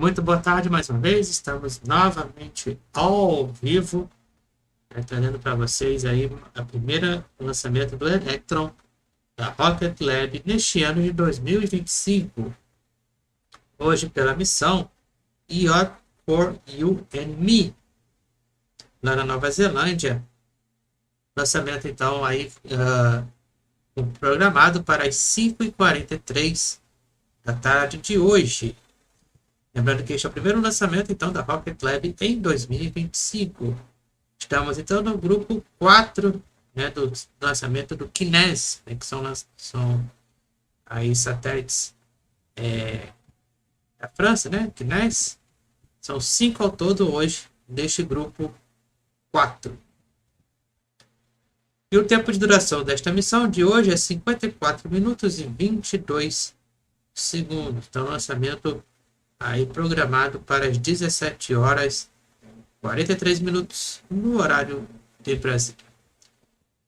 Muito boa tarde mais uma vez, estamos novamente ao vivo, trazendo para vocês aí a primeira lançamento do Electron da Rocket Lab neste ano de 2025. Hoje pela missão IOT for You and Me, lá na Nova Zelândia. Lançamento então aí programado para as 5h43 da tarde de hoje. Lembrando que este é o primeiro lançamento então da Rocket Lab em 2025. Estamos então no grupo 4, né, do lançamento do Kinés, né, que são aí satélites da França, né? Kinés. São 5 ao todo hoje deste grupo 4. E o tempo de duração desta missão de hoje é 54 minutos e 22 segundos. Então, lançamento aí programado para as 17 horas 43 minutos no horário de Brasília.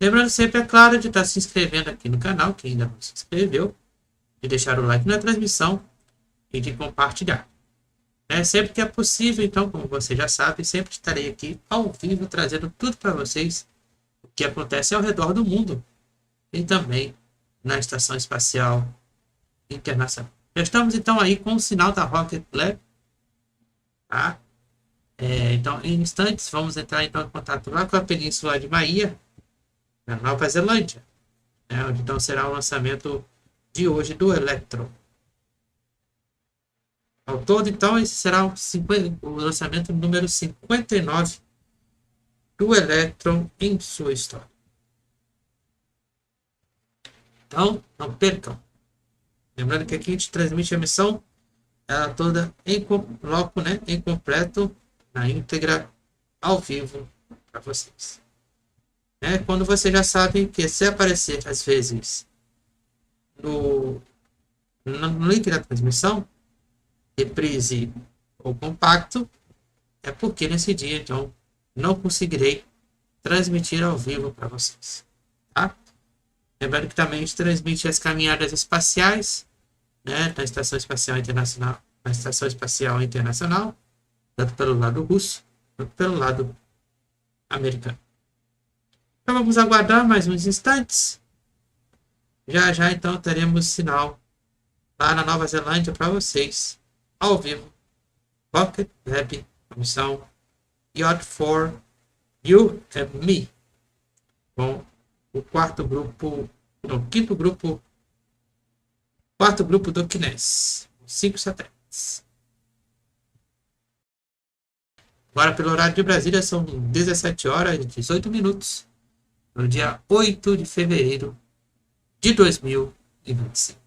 Lembrando sempre, é claro, de estar se inscrevendo aqui no canal, quem ainda não se inscreveu, de deixar o like na transmissão e de compartilhar. Sempre que é possível, então, como você já sabe, sempre estarei aqui ao vivo trazendo tudo para vocês, o que acontece ao redor do mundo e também na Estação Espacial Internacional. Já estamos então aí com o sinal da Rocket Lab, tá? Então, em instantes, vamos entrar então em contato lá com a Península de Mahia, na Nova Zelândia, né, onde então será o lançamento de hoje do Electron. Ao todo, então, esse será o lançamento número 59 do Electron em sua história. Então, não percam. Lembrando que aqui a gente transmite a missão ela toda em loco, né, em completo, na íntegra, ao vivo, para vocês. Quando vocês já sabem que se aparecer, às vezes, no link da transmissão, reprise ou compacto, é porque nesse dia, então, não conseguirei transmitir ao vivo para vocês. Tá? Lembrando que também a gente transmite as caminhadas espaciais, né, na Estação Espacial Internacional, tanto pelo lado russo, quanto pelo lado americano. Então vamos aguardar mais uns instantes. Já então teremos sinal lá na Nova Zelândia para vocês, ao vivo. Rocket Lab, a missão IOT for You and Me, com o quarto grupo do Kinés, 5 satélites. Agora, pelo horário de Brasília, são 17 horas e 18 minutos, no dia 8 de fevereiro de 2025.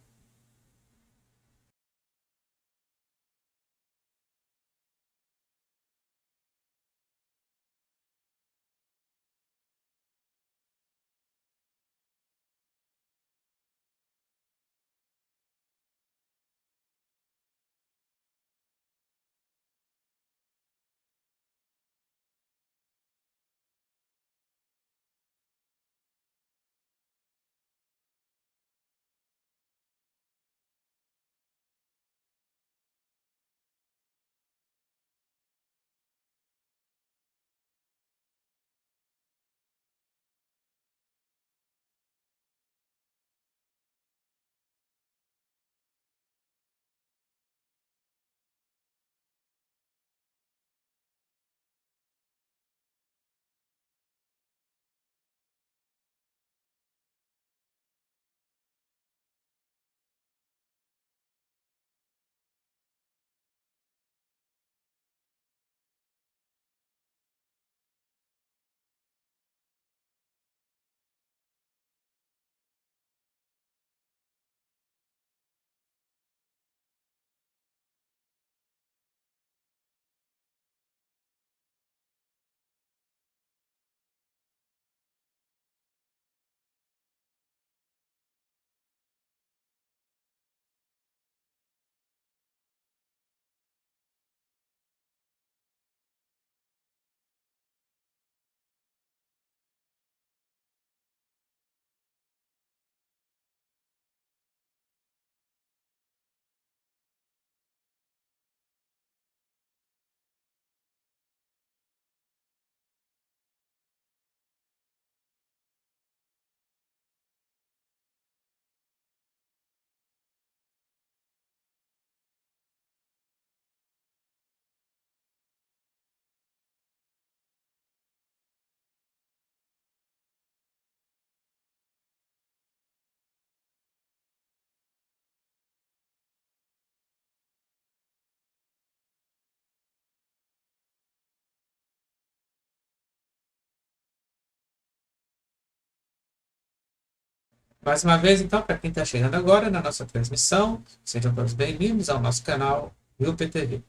Mais uma vez, então, para quem está chegando agora na nossa transmissão, sejam todos bem-vindos ao nosso canal WillPTV.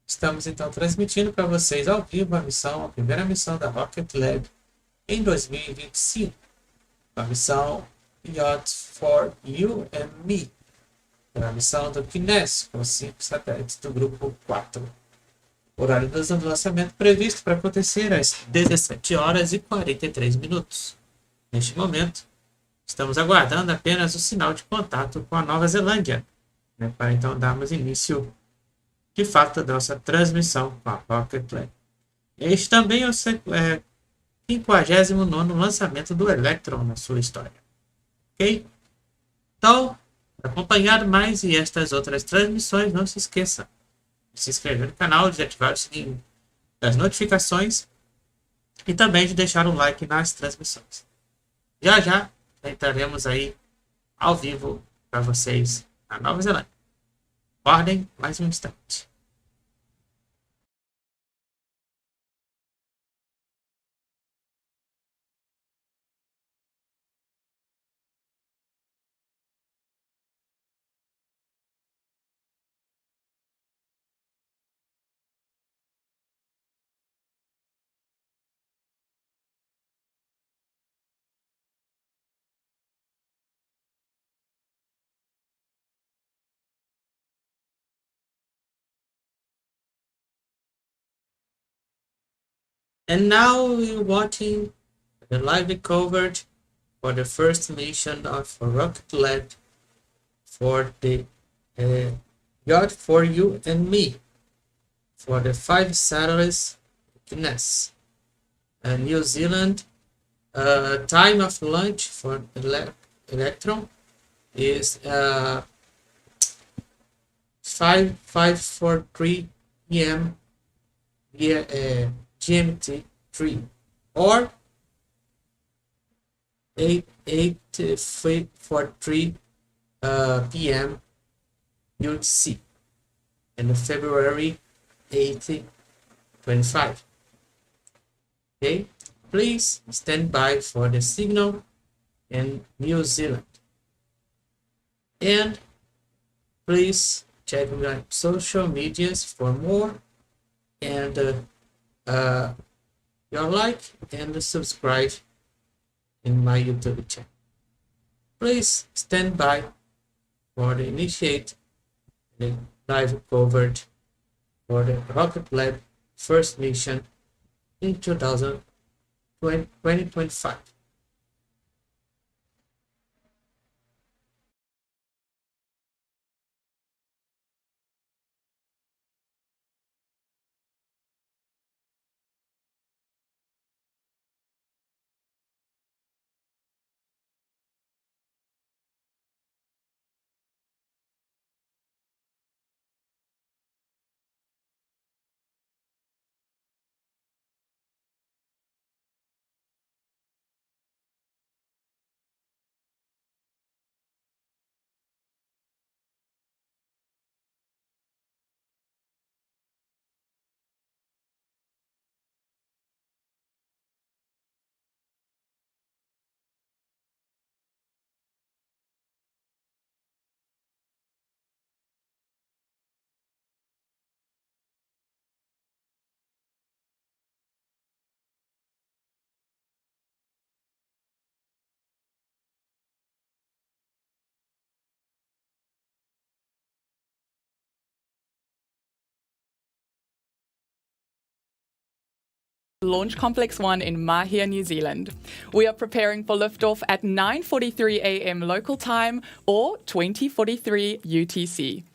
Estamos, então, transmitindo para vocês ao vivo a primeira missão da Rocket Lab em 2025. A missão IOT for You and Me. A missão do Kinés, com 5 satélites do grupo 4. Horário do lançamento previsto para acontecer às 17 horas e 43 minutos. Neste momento, estamos aguardando apenas o sinal de contato com a Nova Zelândia, para então darmos início, de fato, à nossa transmissão com a Rocket Lab. Este também é o 59º lançamento do Electron na sua história. Ok? Então, para acompanhar mais e estas outras transmissões, não se esqueça de se inscrever no canal, de ativar o sininho das notificações e também de deixar um like nas transmissões. Já já entraremos aí ao vivo para vocês na Nova Zelândia. Guardem mais um instante. And now we're watching the live coverage for the first mission of Rocket Lab for the Yacht for You and Me for the 5 satellites Kinés. New Zealand time of launch for Electron is 5:43 p.m. via GMT 3 or 8:43 p.m. UTC in February 2025. Okay, please stand by for the signal in New Zealand. And please check my social medias for more, and your like and subscribe in my YouTube channel. Please stand by for the initiate the live coverage for the Rocket Lab first mission in 2025. Launch Complex 1 in Mahia, New Zealand. We are preparing for liftoff at 9:43 a.m. local time or 20:43 UTC.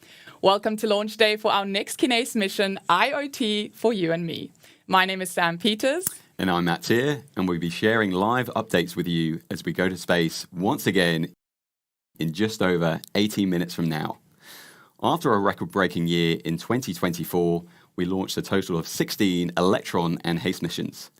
Welcome to launch day for our next Kinés mission, IOT for You and Me. My name is Sam Peters. And I'm Matt here, and we'll be sharing live updates with you as we go to space once again in just over 18 minutes from now. After a record-breaking year in 2024, we launched a total of 16 Electron and HASTE missions.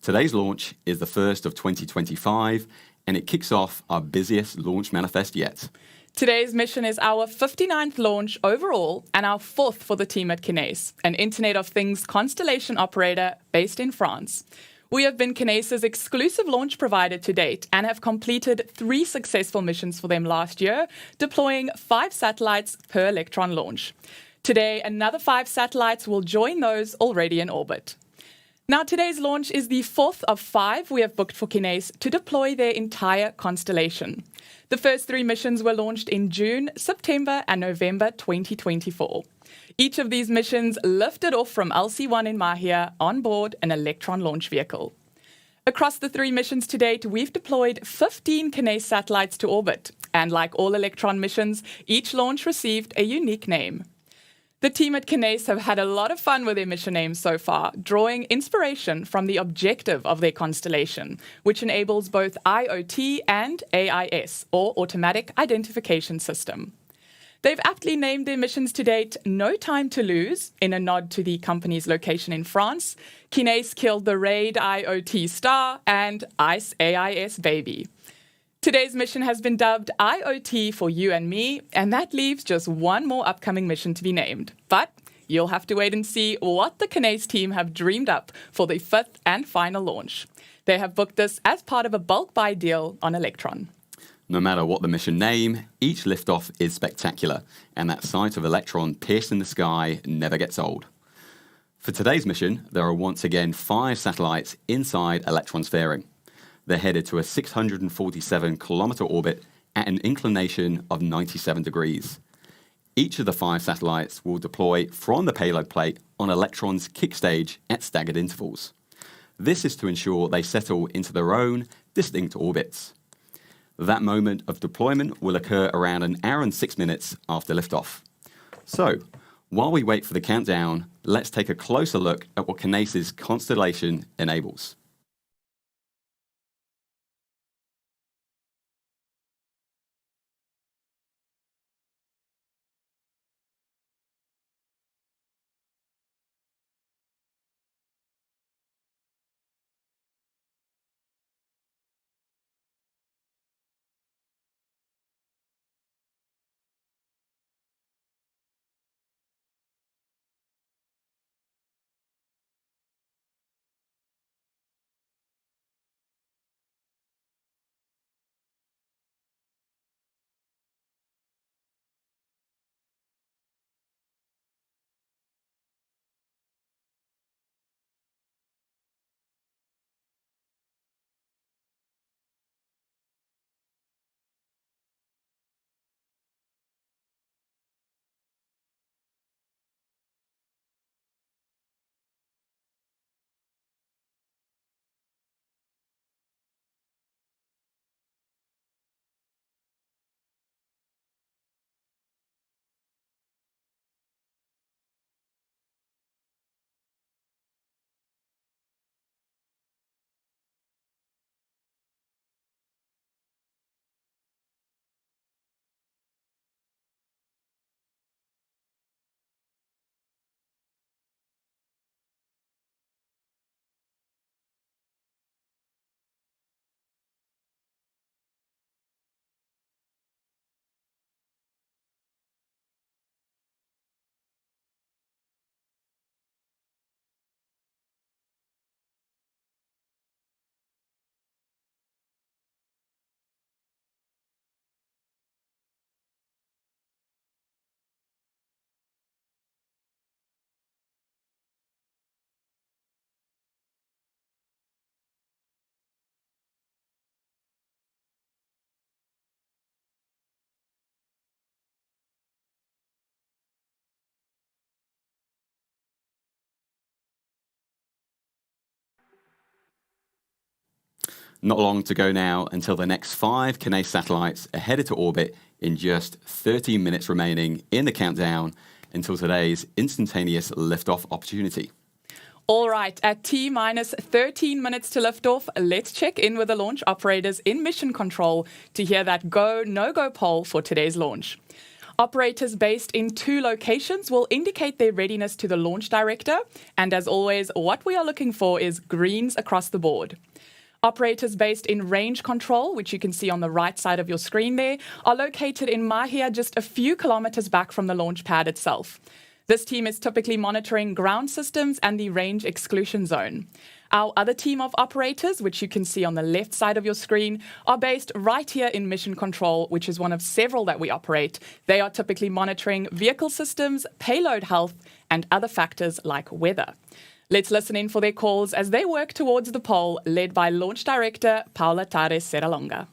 Today's launch is the first of 2025, and it kicks off our busiest launch manifest yet. Today's mission is our 59th launch overall and our 4th for the team at Kinés, an Internet of Things constellation operator based in France. We have been Kinés's exclusive launch provider to date and have completed 3 successful missions for them last year, deploying 5 satellites per Electron launch. Today, another 5 satellites will join those already in orbit. Now, today's launch is the 4th of 5 we have booked for Kinés to deploy their entire constellation. The first 3 missions were launched in June, September, and November 2024. Each of these missions lifted off from LC-1 in Mahia on board an Electron launch vehicle. Across the 3 missions to date, we've deployed 15 Kinés satellites to orbit, and like all Electron missions, each launch received a unique name. The team at Kinés have had a lot of fun with their mission names so far, drawing inspiration from the objective of their constellation, which enables both IOT and AIS, or Automatic Identification System. They've aptly named their missions to date No Time to Lose, in a nod to the company's location in France, Kinés Killed the Raid IOT Star, and Ice AIS Baby. Today's mission has been dubbed IOT for You and Me, and that leaves just one more upcoming mission to be named. But you'll have to wait and see what the Kinés team have dreamed up for the 5th and final launch. They have booked this as part of a bulk buy deal on Electron. No matter what the mission name, each liftoff is spectacular, and that sight of Electron piercing the sky never gets old. For today's mission, there are once again 5 satellites inside Electron's fairing. They're headed to a 647-kilometer orbit at an inclination of 97 degrees. Each of the 5 satellites will deploy from the payload plate on Electron's kick stage at staggered intervals. This is to ensure they settle into their own distinct orbits. That moment of deployment will occur around 1 hour and 6 minutes after liftoff. So, while we wait for the countdown, let's take a closer look at what Kinés's constellation enables. Not long to go now until the next 5 Kinés satellites are headed to orbit in just 13 minutes remaining in the countdown until today's instantaneous liftoff opportunity. All right, at T-minus 13 minutes to liftoff, let's check in with the launch operators in mission control to hear that go, no-go poll for today's launch. Operators based in 2 locations will indicate their readiness to the launch director, and as always, what we are looking for is greens across the board. Operators based in range control, which you can see on the right side of your screen there, are located in Mahia, just a few kilometers back from the launch pad itself. This team is typically monitoring ground systems and the range exclusion zone. Our other team of operators, which you can see on the left side of your screen, are based right here in Mission Control, which is one of several that we operate. They are typically monitoring vehicle systems, payload health, and other factors like weather. Let's listen in for their calls as they work towards the pole, led by Launch Director Paula Tares Serralonga.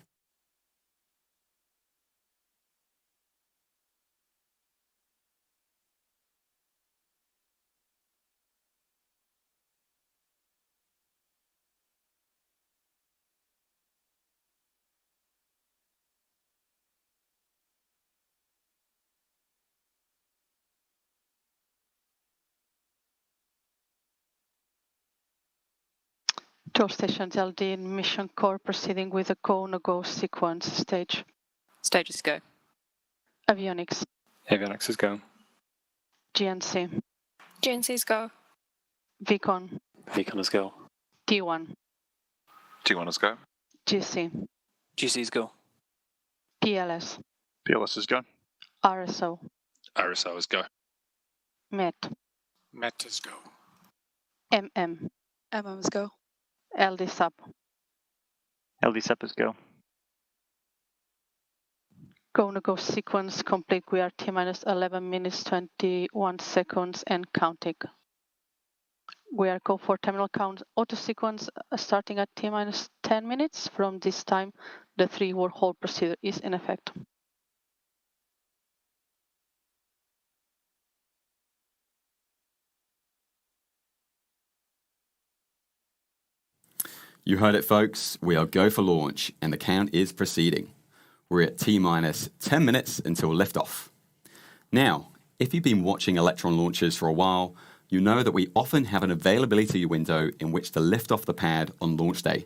Tour stations LD in Mission Core proceeding with the go-no-go sequence stage. Stages go. Avionics. Avionics is go. GNC. GNC's go. Vcon. Vcon is go. T1. T1 is go. GC. GC's go. PLS. PLS is go. RSO. RSO is go. MET. MET is go. MM. MM's go. LD sub. LD sub is go. Go-no-go sequence complete. We are T-minus 11 minutes 21 seconds and counting. We are go for terminal count auto sequence starting at T-minus 10 minutes. From this time, the 3-word hold procedure is in effect. You heard it, folks. We are go for launch, and the count is proceeding. We're at T-minus 10 minutes until liftoff. Now, if you've been watching Electron launches for a while, you know that we often have an availability window in which to lift off the pad on launch day.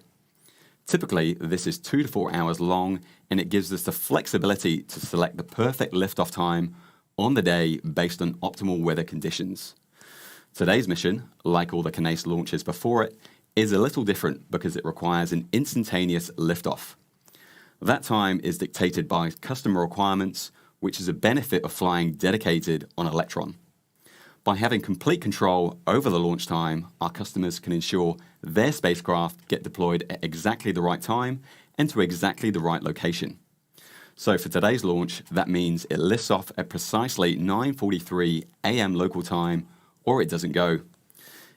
Typically, this is 2 to 4 hours long, and it gives us the flexibility to select the perfect liftoff time on the day based on optimal weather conditions. Today's mission, like all the Kinés launches before it, is a little different because it requires an instantaneous liftoff. That time is dictated by customer requirements, which is a benefit of flying dedicated on Electron. By having complete control over the launch time, our customers can ensure their spacecraft get deployed at exactly the right time and to exactly the right location. So for today's launch, that means it lifts off at precisely 9:43 a.m. local time, or it doesn't go.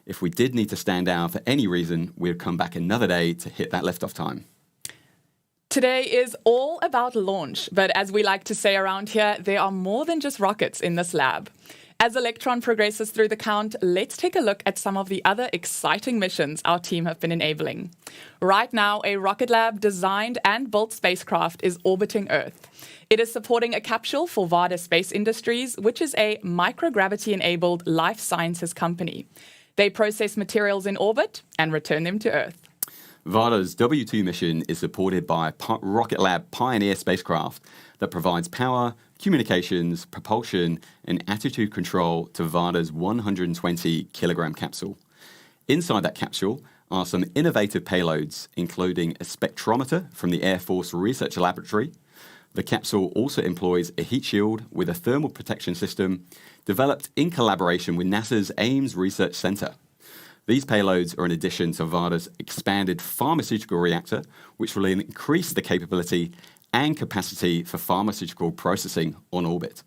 If we did need to stand down for any reason, we'd come back another day to hit that liftoff time. Today is all about launch, but as we like to say around here, there are more than just rockets in this lab. As Electron progresses through the count, let's take a look at some of the other exciting missions our team have been enabling. Right now, a rocket lab designed and built spacecraft is orbiting Earth. It is supporting a capsule for Varda Space Industries, which is a microgravity-enabled life sciences company. They process materials in orbit and return them to Earth. Varda's W2 mission is supported by a Rocket Lab Pioneer spacecraft that provides power, communications, propulsion, and attitude control to Varda's 120-kilogram capsule. Inside that capsule are some innovative payloads, including a spectrometer from the Air Force Research Laboratory. The capsule also employs a heat shield with a thermal protection system developed in collaboration with NASA's Ames Research Center. These payloads are in addition to Varda's expanded pharmaceutical reactor, which will increase the capability and capacity for pharmaceutical processing on orbit.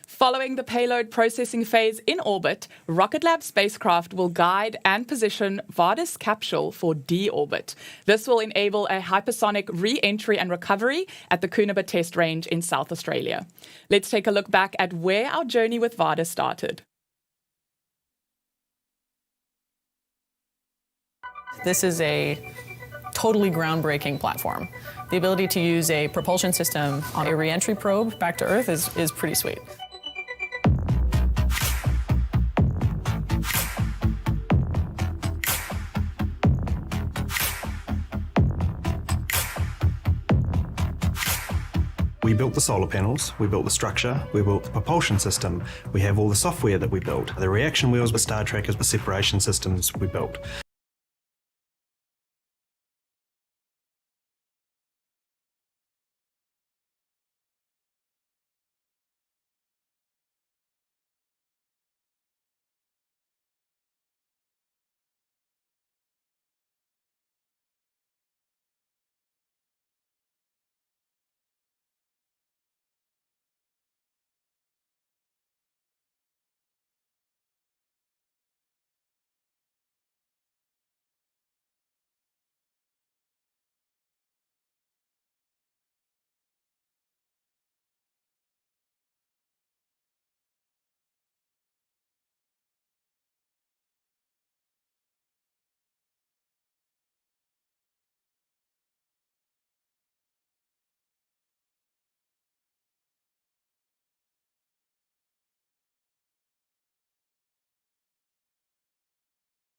Following the payload processing phase in orbit, Rocket Lab spacecraft will guide and position Varda's capsule for deorbit. This will enable a hypersonic re-entry and recovery at the Coonabar Test Range in South Australia. Let's take a look back at where our journey with Varda started. This is a totally groundbreaking platform. The ability to use a propulsion system on a re-entry probe back to Earth is pretty sweet. We built the solar panels, we built the structure, we built the propulsion system, we have all the software that we built. The reaction wheels, the star trackers, the separation systems we built.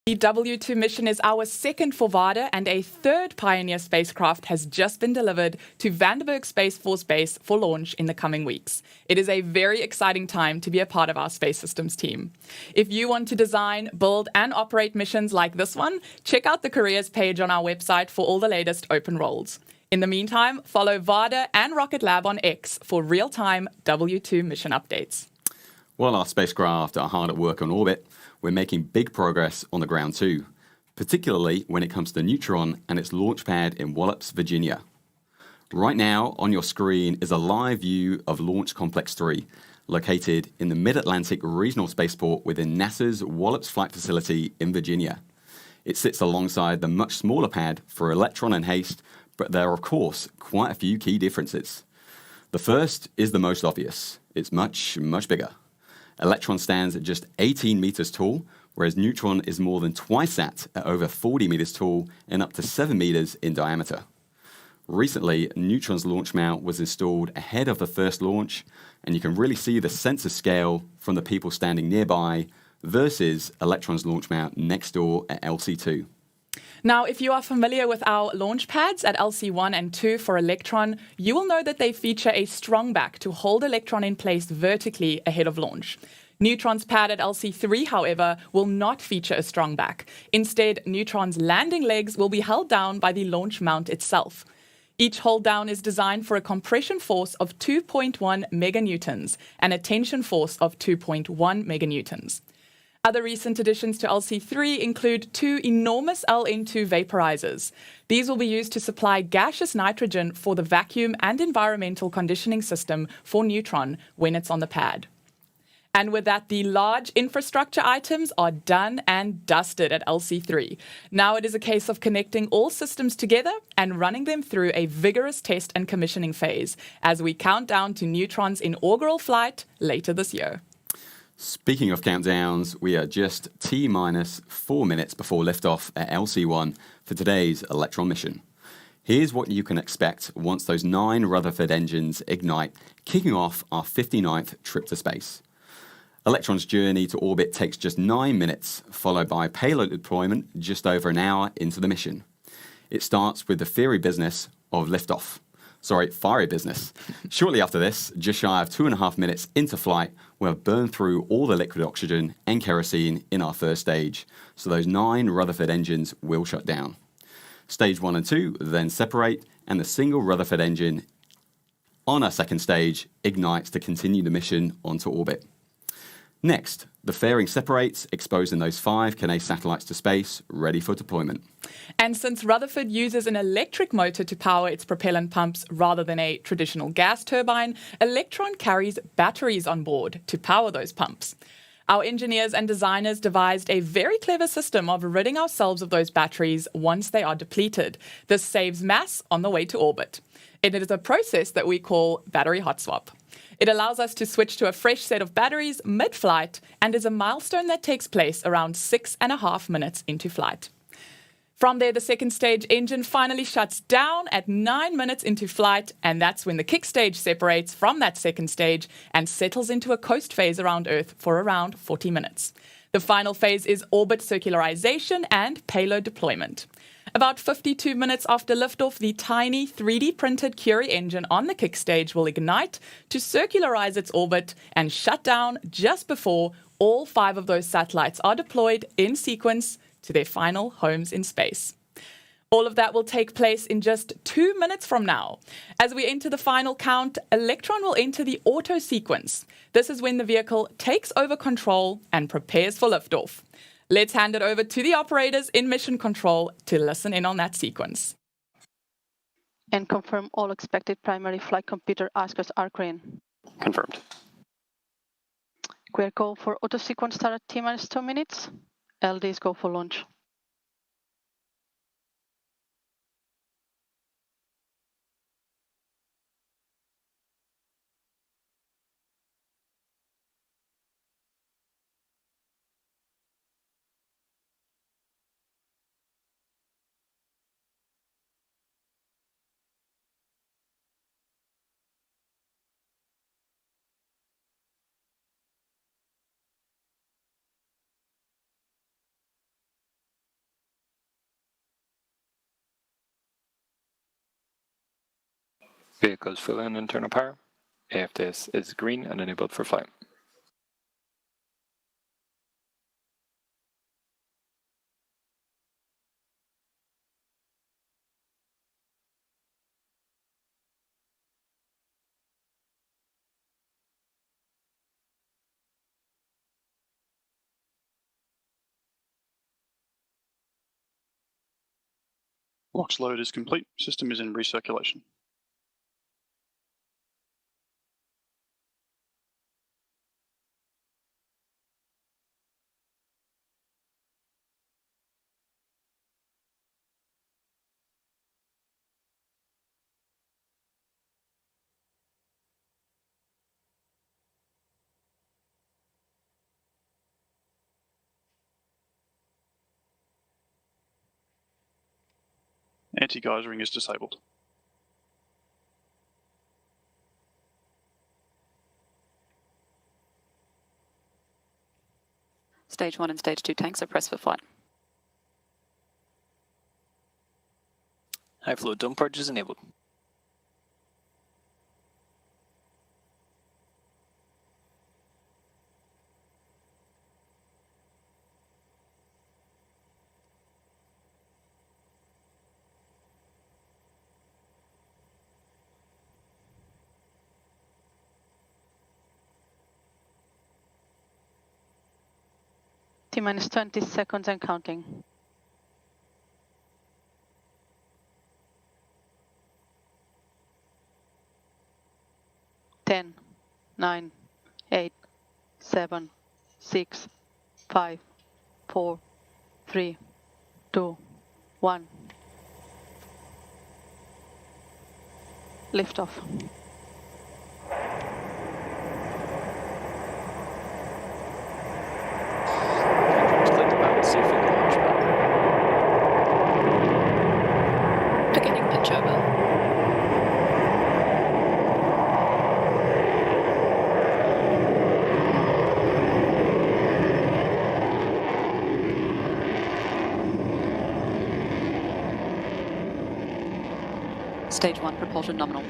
The W2 mission is our second for VADA, and a third Pioneer spacecraft has just been delivered to Vandenberg Space Force Base for launch in the coming weeks. It is a very exciting time to be a part of our space systems team. If you want to design, build, and operate missions like this one, check out the careers page on our website for all the latest open roles. In the meantime, follow VADA and Rocket Lab on X for real-time W2 mission updates. While our spacecraft are hard at work on orbit, we're making big progress on the ground too, particularly when it comes to Neutron and its launch pad in Wallops, Virginia. Right now, on your screen is a live view of Launch Complex 3, located in the Mid-Atlantic Regional Spaceport within NASA's Wallops Flight Facility in Virginia. It sits alongside the much smaller pad for Electron and Este, but there are, of course, quite a few key differences. The first is the most obvious. It's much, much bigger. Electron stands at just 18 meters tall, whereas Neutron is more than twice that at over 40 meters tall and up to 7 meters in diameter. Recently, Neutron's launch mount was installed ahead of the first launch, and you can really see the sense of scale from the people standing nearby versus Electron's launch mount next door at LC2. Now, if you are familiar with our launch pads at LC1 and 2 for Electron, you will know that they feature a strong back to hold Electron in place vertically ahead of launch. Neutron's pad at LC3, however, will not feature a strong back. Instead, Neutron's landing legs will be held down by the launch mount itself. Each hold down is designed for a compression force of 2.1 meganewtons and a tension force of 2.1 meganewtons. Other recent additions to LC3 include 2 enormous LN2 vaporizers. These will be used to supply gaseous nitrogen for the vacuum and environmental conditioning system for Neutron when it's on the pad. And with that, the large infrastructure items are done and dusted at LC3. Now it is a case of connecting all systems together and running them through a vigorous test and commissioning phase as we count down to Neutron's inaugural flight later this year. Speaking of countdowns, we are just T-minus 4 minutes before liftoff at LC1 for today's Electron mission. Here's what you can expect once those 9 Rutherford engines ignite, kicking off our 59th trip to space. Electron's journey to orbit takes just 9 minutes, followed by payload deployment just over an hour into the mission. It starts with the fiery business of liftoff. Fiery business. Shortly after this, just shy of 2.5 minutes into flight, we'll have burned through all the liquid oxygen and kerosene in our first stage, so those 9 Rutherford engines will shut down. Stage 1 and 2 then separate, and the single Rutherford engine on our second stage ignites to continue the mission onto orbit. Next, the fairing separates, exposing those 5 Kinés satellites to space, ready for deployment. And since Rutherford uses an electric motor to power its propellant pumps rather than a traditional gas turbine, Electron carries batteries on board to power those pumps. Our engineers and designers devised a very clever system of ridding ourselves of those batteries once they are depleted. This saves mass on the way to orbit. It is a process that we call battery hot swap. It allows us to switch to a fresh set of batteries mid-flight and is a milestone that takes place around 6.5 minutes into flight. From there, the second stage engine finally shuts down at 9 minutes into flight, and that's when the kick stage separates from that second stage and settles into a coast phase around Earth for around 40 minutes. The final phase is orbit circularization and payload deployment. About 52 minutes after liftoff, the tiny 3D printed Curie engine on the kick stage will ignite to circularize its orbit and shut down just before all 5 of those satellites are deployed in sequence to their final homes in space. All of that will take place in just 2 minutes from now. As we enter the final count, Electron will enter the auto sequence. This is when the vehicle takes over control and prepares for liftoff. Let's hand it over to the operators in mission control to listen in on that sequence. And confirm all expected primary flight computer ASCOs are green. Confirmed. Clear go for auto sequence start at T-minus 2 minutes. LDs go for launch. Vehicles full in internal power. AFTS is green and enabled for flight. LOX load is complete. System is in recirculation. Anti-geysering is disabled. Stage 1 and Stage 2 tanks are pressed for flight. High flow dome purge is enabled. T-minus 20 seconds and counting. Ten, 9, 8, 7, 6, 5, 4, 3, 2, 1. Lift off. Beginning pitch over. Stage 1 propulsion nominal.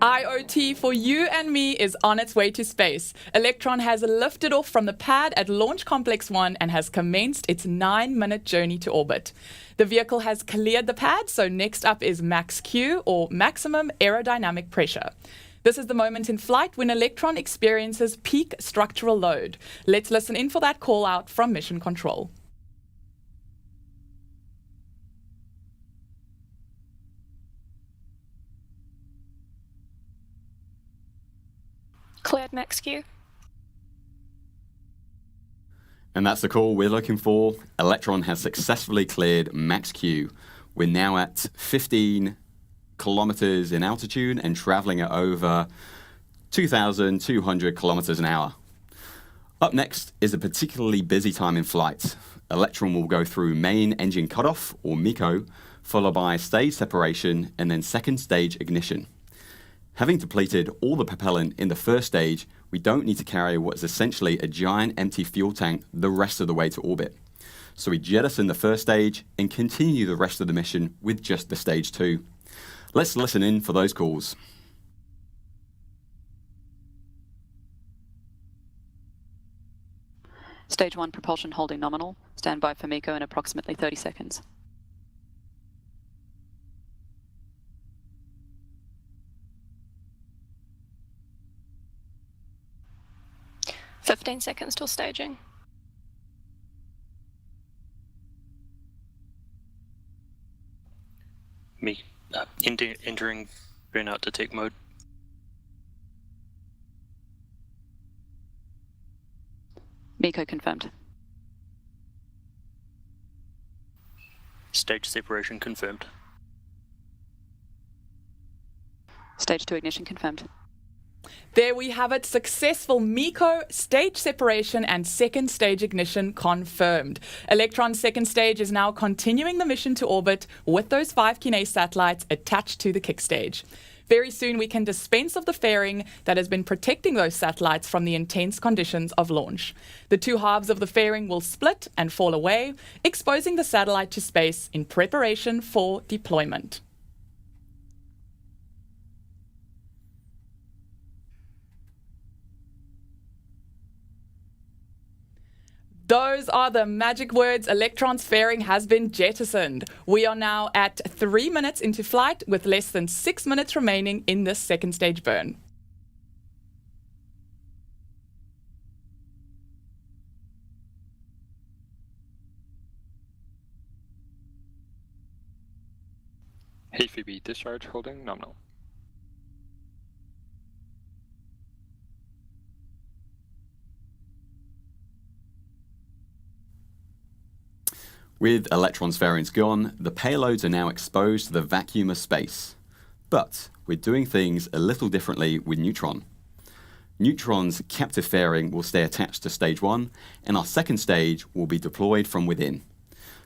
IOT for you and me is on its way to space. Electron has lifted off from the pad at Launch Complex 1 and has commenced its 9-minute journey to orbit. The vehicle has cleared the pad, so next up is max Q, or maximum aerodynamic pressure. This is the moment in flight when Electron experiences peak structural load. Let's listen in for that call out from Mission Control. Cleared max Q. And that's the call we're looking for. Electron has successfully cleared max Q. We're now at 15 kilometers in altitude and traveling at over 2,200 kilometers an hour. Up next is a particularly busy time in flight. Electron will go through main engine cutoff, or MECO, followed by stage separation and then second stage ignition. Having depleted all the propellant in the first stage, we don't need to carry what is essentially a giant empty fuel tank the rest of the way to orbit. So we jettison the first stage and continue the rest of the mission with just the stage 2. Let's listen in for those calls. Stage 1 propulsion holding nominal. Stand by for MECO in approximately 30 seconds. $15 till staging. Entering burnout detect mode. MECO confirmed. Stage separation confirmed. Stage 2 ignition confirmed. There we have it, successful MECO, stage separation and second stage ignition confirmed. Electron's second stage is now continuing the mission to orbit with those 5 Kinés satellites attached to the kick stage. Very soon we can dispense of the fairing that has been protecting those satellites from the intense conditions of launch. The two halves of the fairing will split and fall away, exposing the satellite to space in preparation for deployment. Those are the magic words. Electron's fairing has been jettisoned. We are now at 3 minutes into flight with less than 6 minutes remaining in this second stage burn. HVB discharge holding nominal. With Electron's fairings gone, the payloads are now exposed to the vacuum of space. But we're doing things a little differently with Neutron. Neutron's captive fairing will stay attached to stage 1, and our second stage will be deployed from within.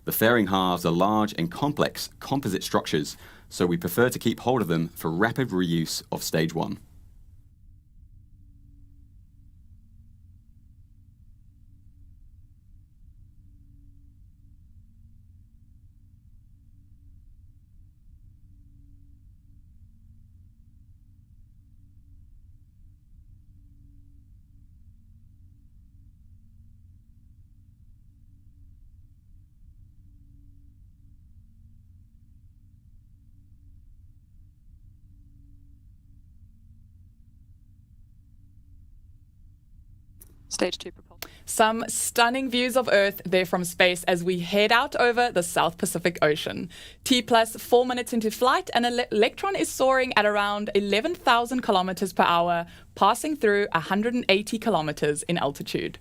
The fairing halves are large and complex composite structures, so we prefer to keep hold of them for rapid reuse of stage 1. Stage 2 propulsion. Some stunning views of Earth there from space as we head out over the South Pacific Ocean. T plus 4 minutes into flight, and Electron is soaring at around 11,000 kilometers per hour, passing through 180 kilometers in altitude.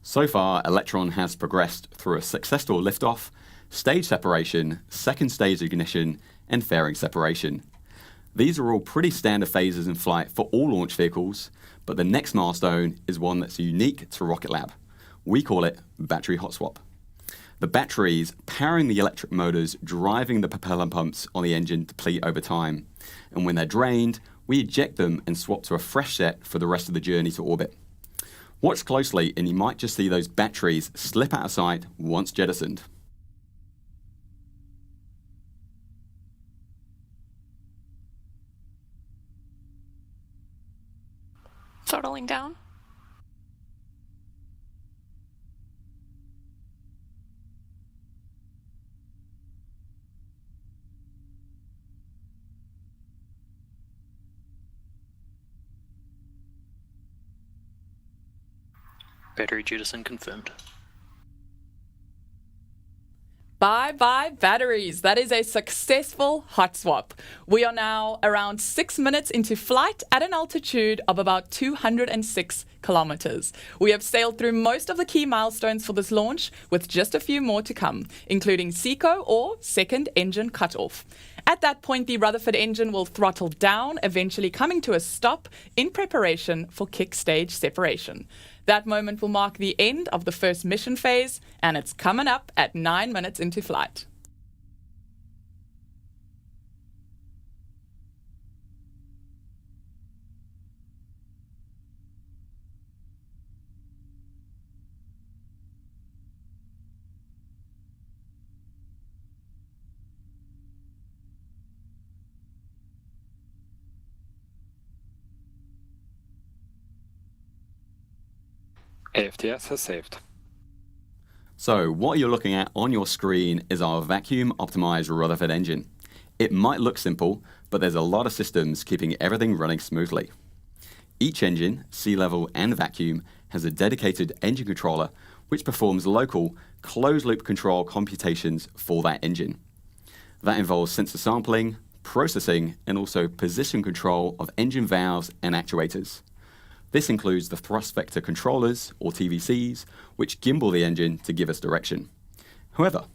So far, Electron has progressed through a successful liftoff, stage separation, second stage ignition, and fairing separation. These are all pretty standard phases in flight for all launch vehicles, but the next milestone is one that's unique to Rocket Lab. We call it battery hot swap. The batteries powering the electric motors driving the propeller pumps on the engine deplete over time, and when they're drained, we eject them and swap to a fresh set for the rest of the journey to orbit. Watch closely and you might just see those batteries slip out of sight once jettisoned. Throttling down. Battery jettison confirmed. Bye-bye batteries. That is a successful hot swap. We are now around 6 minutes into flight at an altitude of about 206 kilometers. We have sailed through most of the key milestones for this launch, with just a few more to come, including SECO or second engine cutoff. At that point, the Rutherford engine will throttle down, eventually coming to a stop in preparation for kick stage separation. That moment will mark the end of the first mission phase, and it's coming up at 9 minutes into flight. AFTS has saved. So what you're looking at on your screen is our vacuum optimized Rutherford engine. It might look simple, but there's a lot of systems keeping everything running smoothly. Each engine, sea level and vacuum, has a dedicated engine controller which performs local, closed-loop control computations for that engine. That involves sensor sampling, processing, and also position control of engine valves and actuators. This includes the thrust vector controllers, or TVCs, which gimbal the engine to give us direction. However,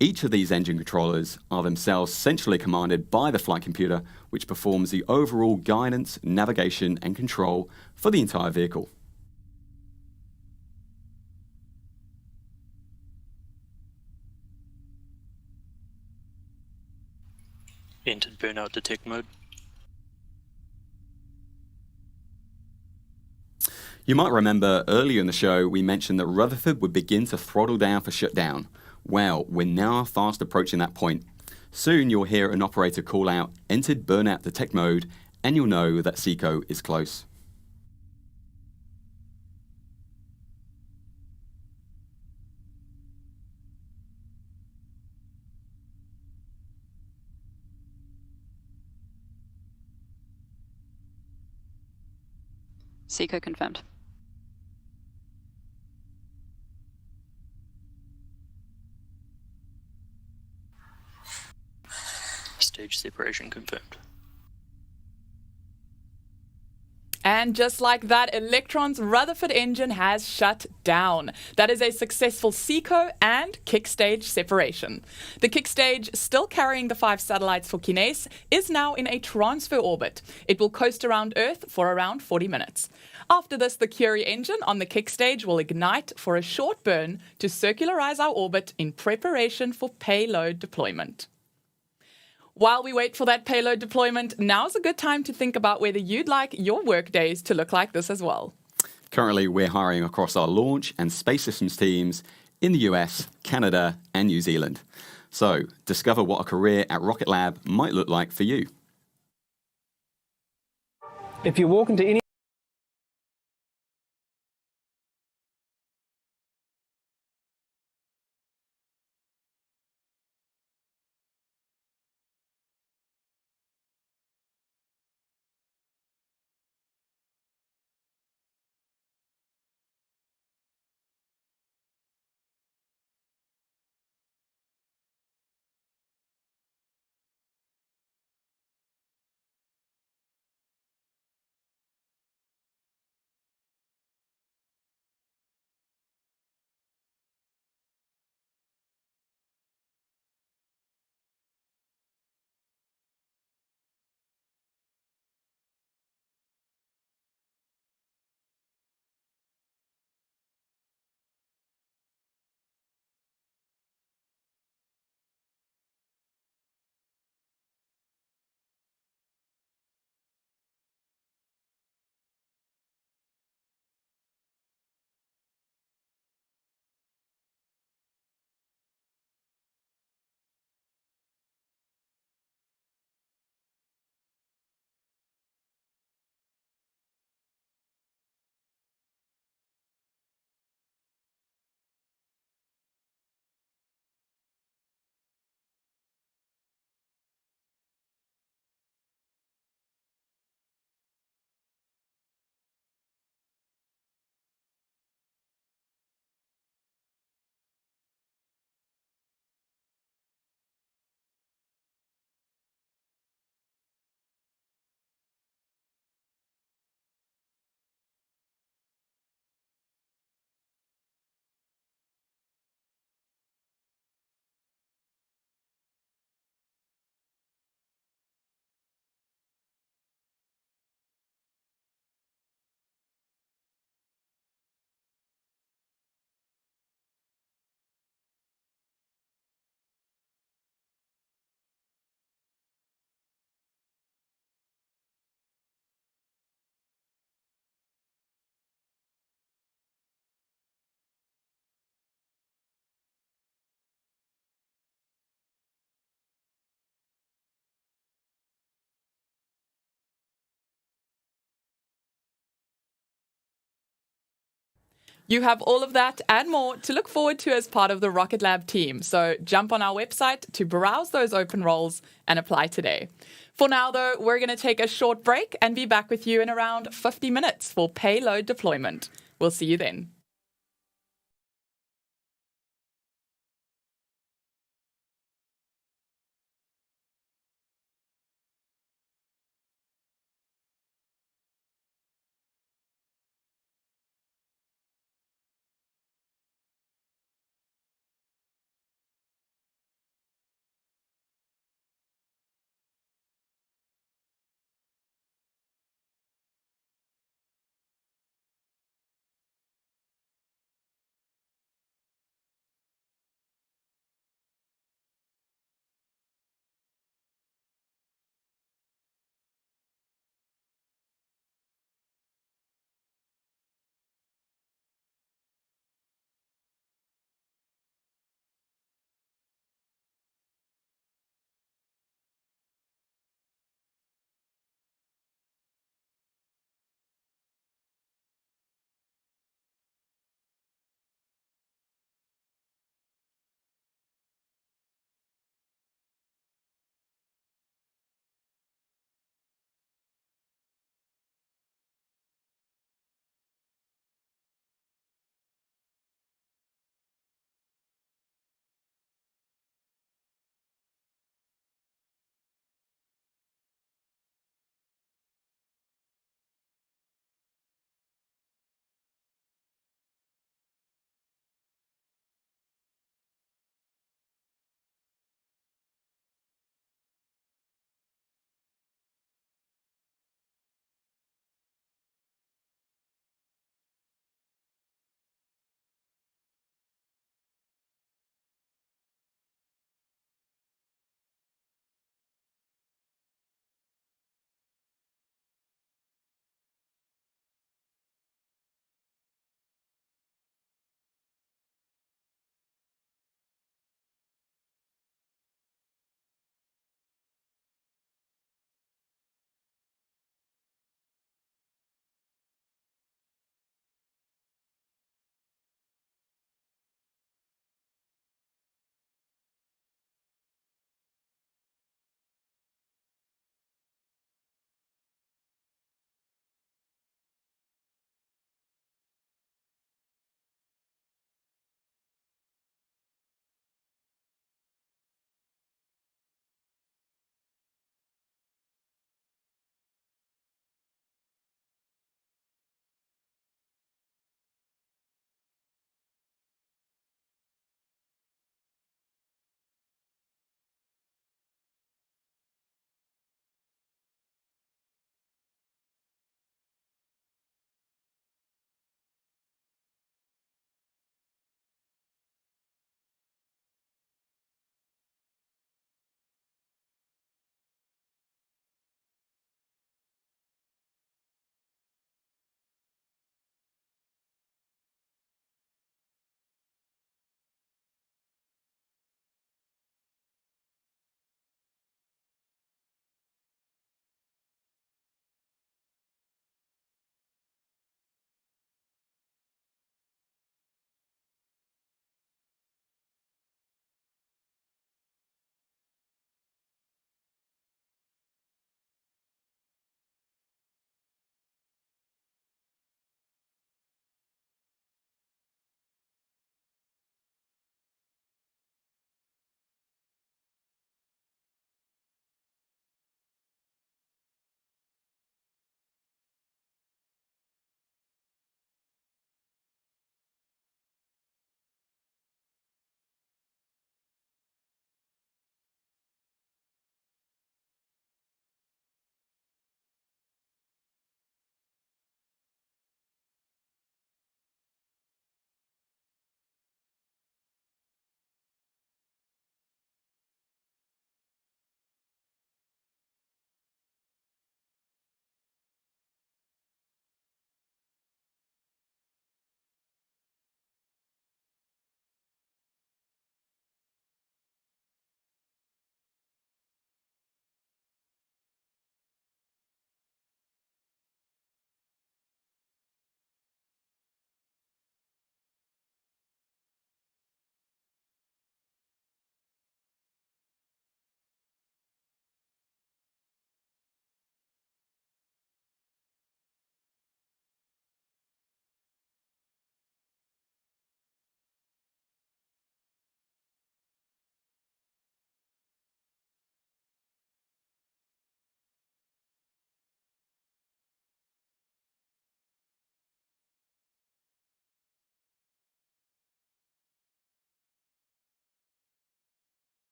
each of these engine controllers are themselves centrally commanded by the flight computer, which performs the overall guidance, navigation, and control for the entire vehicle. Entered burnout detect mode. You might remember earlier in the show we mentioned that Rutherford would begin to throttle down for shutdown. Well, we're now fast approaching that point. Soon you'll hear an operator call out entered burnout detect mode, and you'll know that SECO is close. SECO confirmed. Stage separation confirmed. And just like that, Electron's Rutherford engine has shut down. That is a successful SECO and kick stage separation. The kick stage, still carrying the 5 satellites for Kinés, is now in a transfer orbit. It will coast around Earth for around 40 minutes. After this, the Curie engine on the kick stage will ignite for a short burn to circularize our orbit in preparation for payload deployment. While we wait for that payload deployment, now's a good time to think about whether you'd like your work days to look like this as well. Currently, we're hiring across our launch and space systems teams in the US, Canada, and New Zealand. So, discover what a career at Rocket Lab might look like for you. If you walk into any You have all of that and more to look forward to as part of the Rocket Lab team. So jump on our website to browse those open roles and apply today. For now, though, we're going to take a short break and be back with you in around 50 minutes for payload deployment. We'll see you then.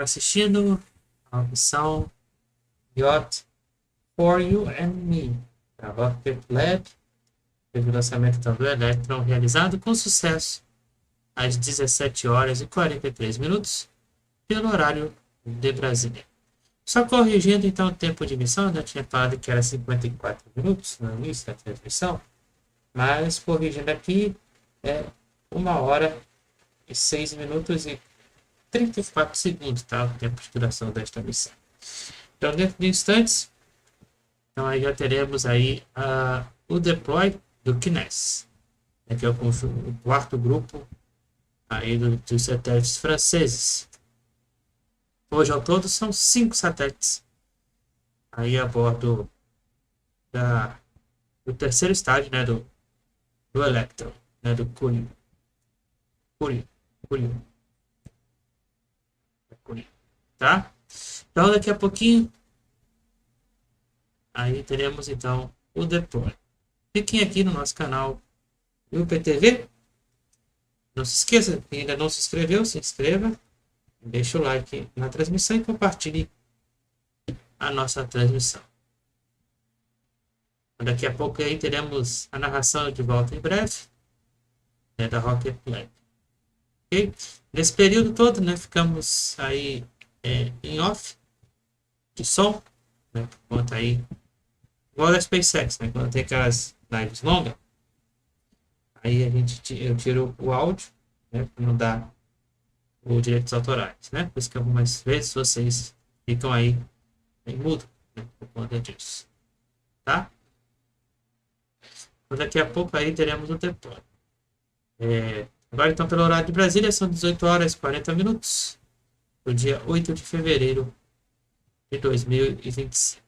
assistindo a missão IOT For You and Me, da Rocket Lab, teve o lançamento então, do Electron, realizado com sucesso às 17 horas e 43 minutos, pelo horário de Brasília. Só corrigindo então o tempo de missão, eu tinha falado que era 54 minutos no início da transmissão, mas corrigindo aqui é 1 hora e 6 minutos e 34 segundos, tá? O tempo de duração desta missão. Então, dentro de instantes, então aí já teremos aí o deploy do Kinés, né, que é o 4º grupo aí dos satélites franceses. Hoje, ao todo, são 5 satélites aí a bordo do terceiro estágio, né, do Electron, né, do Curio. Tá? Então, daqui a pouquinho, aí teremos, então, o deploy. Fiquem aqui no nosso canal WillPTV. Não se esqueça, quem ainda não se inscreveu, se inscreva. Deixa o like na transmissão e compartilhe a nossa transmissão. Daqui a pouco aí teremos a narração de volta em breve, né, da Rocket Lab. Okay? Nesse período todo, né, ficamos aí em off de som, né, por conta aí, igual da SpaceX, né, quando tem aquelas lives longas, aí eu tiro o áudio, né, para não dar os direitos autorais, né? Por isso que algumas vezes vocês ficam aí em mudo, né, por conta disso, tá? Então, daqui a pouco aí teremos o deploy. Agora então pelo horário de Brasília são 18 horas e 40 minutos, do dia 8 de fevereiro de 2025.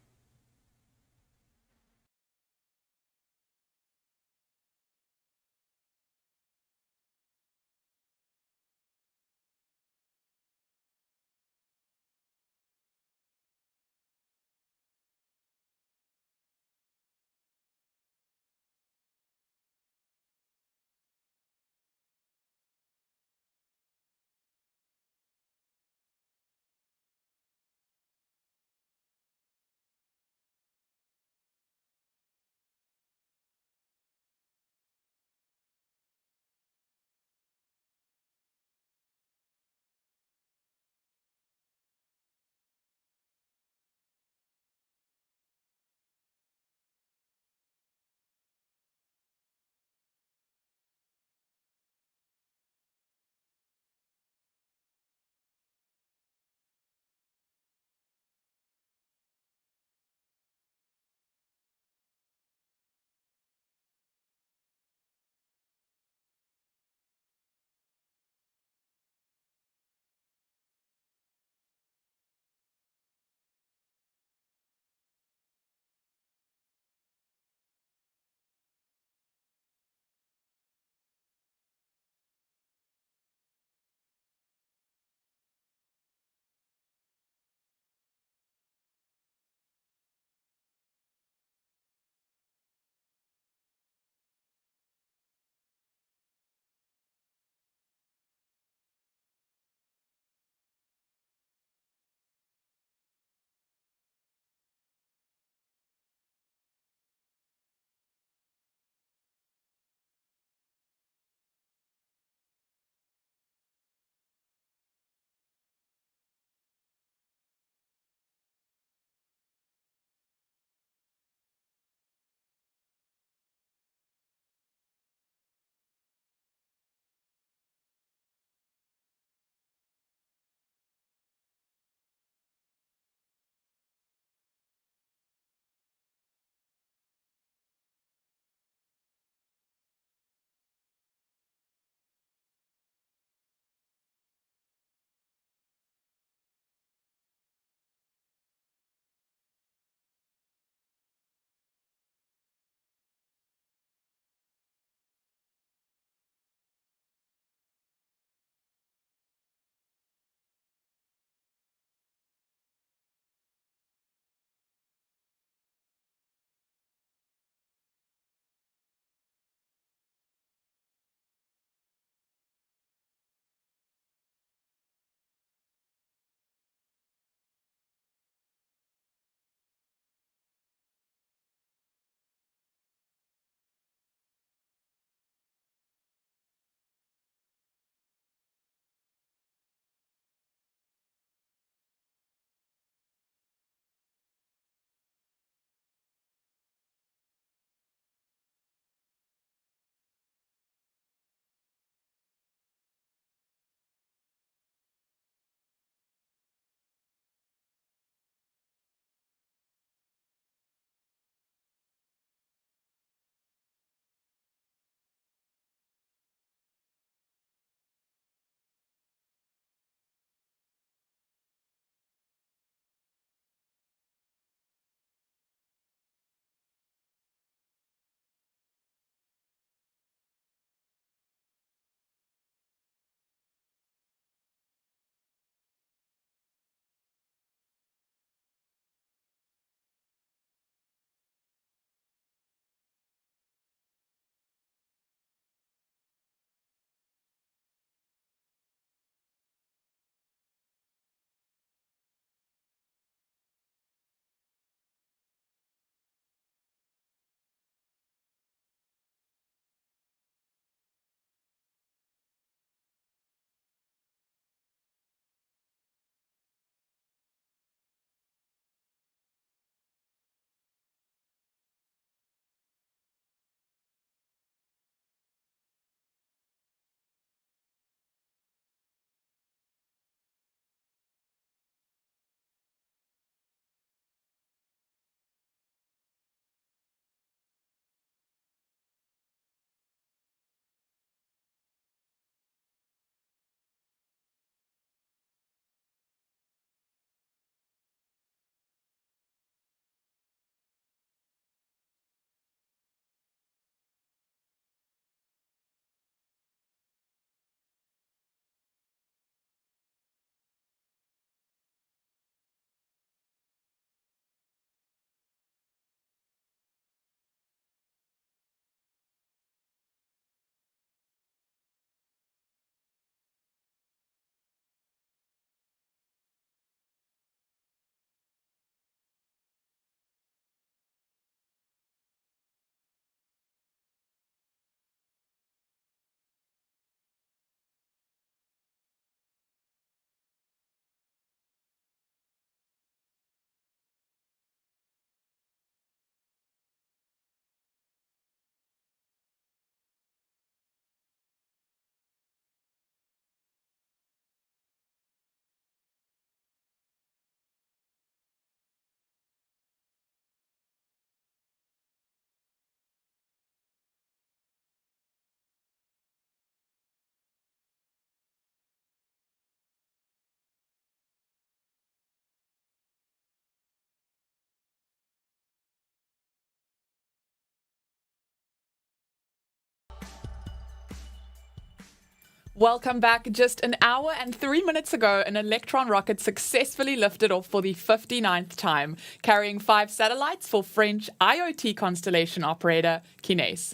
Welcome back. Just an hour and 3 minutes ago, an Electron rocket successfully lifted off for the 59th time, carrying 5 satellites for French IOT constellation operator Kinés.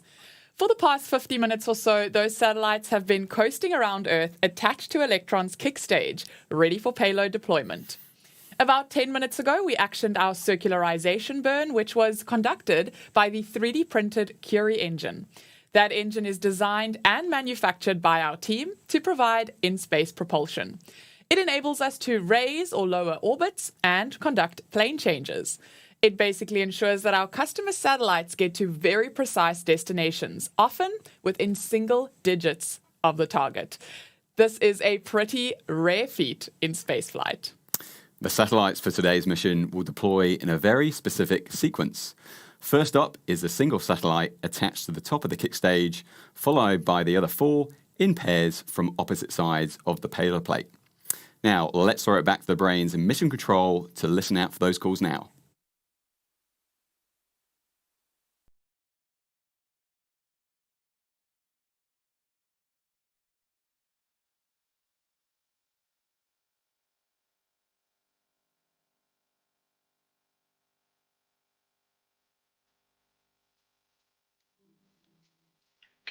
For the past 50 minutes or so, those satellites have been coasting around Earth attached to Electron's kick stage, ready for payload deployment. About 10 minutes ago, we actioned our circularization burn, which was conducted by the 3D printed Curie engine. That engine is designed and manufactured by our team to provide in-space propulsion. It enables us to raise or lower orbits and conduct plane changes. It basically ensures that our customer satellites get to very precise destinations, often within single digits of the target. This is a pretty rare feat in spaceflight. The satellites for today's mission will deploy in a very specific sequence. First up is a single satellite attached to the top of the kick stage, followed by the other 4 in pairs from opposite sides of the payload plate. Now, let's throw it back to the brains in mission control to listen out for those calls now.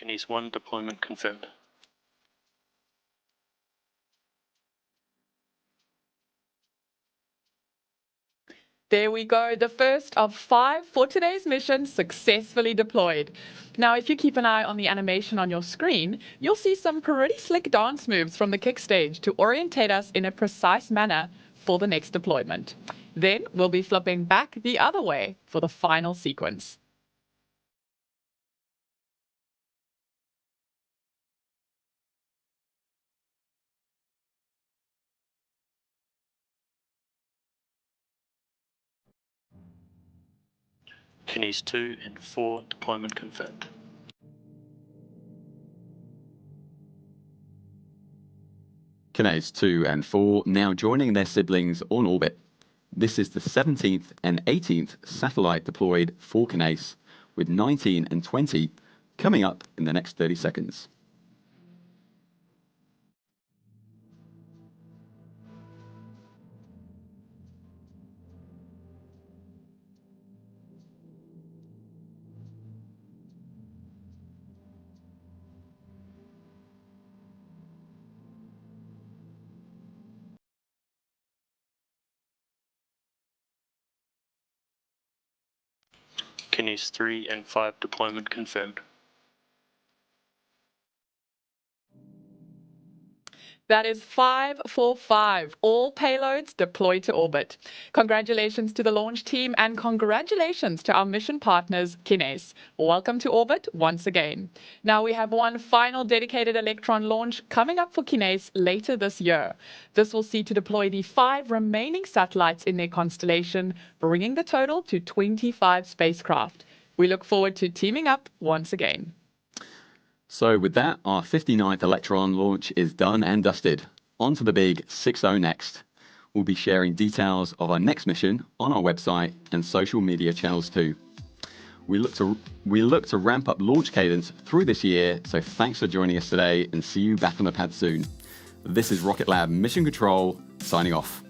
Kinés 1 deployment confirmed. There we go, the first of 5 for today's mission successfully deployed. Now, if you keep an eye on the animation on your screen, you'll see some pretty slick dance moves from the kick stage to orientate us in a precise manner for the next deployment. Then we'll be flipping back the other way for the final sequence. Kinés 2 and 4 deployment confirmed. Kinés 2 and 4 now joining their siblings on orbit. This is the 17th and 18th satellite deployed for Kinés, with 19 and 20 coming up in the next 30 seconds. Kinés 3 and 5 deployment confirmed. That is 5 for 5, all payloads deployed to orbit. Congratulations to the launch team and congratulations to our mission partners, Kinés. Welcome to orbit once again. Now we have one final dedicated Electron launch coming up for Kinés later this year. This will see to deploy the 5 remaining satellites in their constellation, bringing the total to 25 spacecraft. We look forward to teaming up once again. So with that, our 59th Electron launch is done and dusted. On to the big 6-0 next. We'll be sharing details of our next mission on our website and social media channels too. We look to ramp up launch cadence through this year, so thanks for joining us today and see you back on the pad soon. This is Rocket Lab Mission Control signing off.